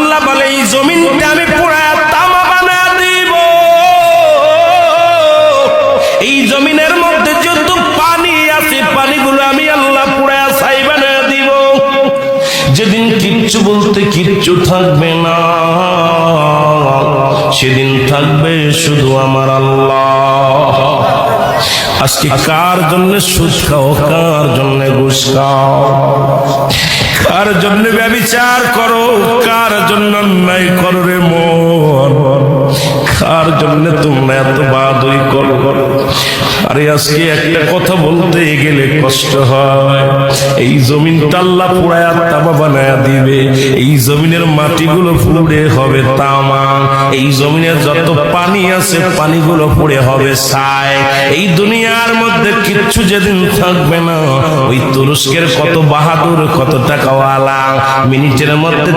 আল্লাহ বলে এই জমিনটা আমি পুরায়া তামা বানায়া দিব। এই জমিনের মধ্যে যত পানি আছে পানিগুলো আমি আল্লাহ পুরায়া ছাই বানায়া দিব। যেদিন কিচ্ছু বলতে কিচ্ছু থাকবে না, সেদিন থাকবে শুধু আমার আল্লাহ। আজকে কার জন্য সুদ খাও, কার জন্য ঘুষ খাও, কার জন্য ব্যভিচার করো, কার জন্য অন্যায় করো রে মন, কার জন্য তোমরা এত বাদই করো। আরে আজকে একটা কথা বলতে গেলে কষ্ট হয়। এই জমিনটা আল্লাহ পুরায়া তামা বানায়া দিবে। এই জমিনের মাটিগুলো পুড়ে হবে তামা। এই জমিনের যত পানি আছে পানিগুলো পুড়ে হবে ছাই। এই দুনিয়ার মধ্যে কিচ্ছু যেদিন থাকবে না, ওই তুরস্কের কত বাহাদুর, কত টাকাওয়ালা মিনিটের মধ্যে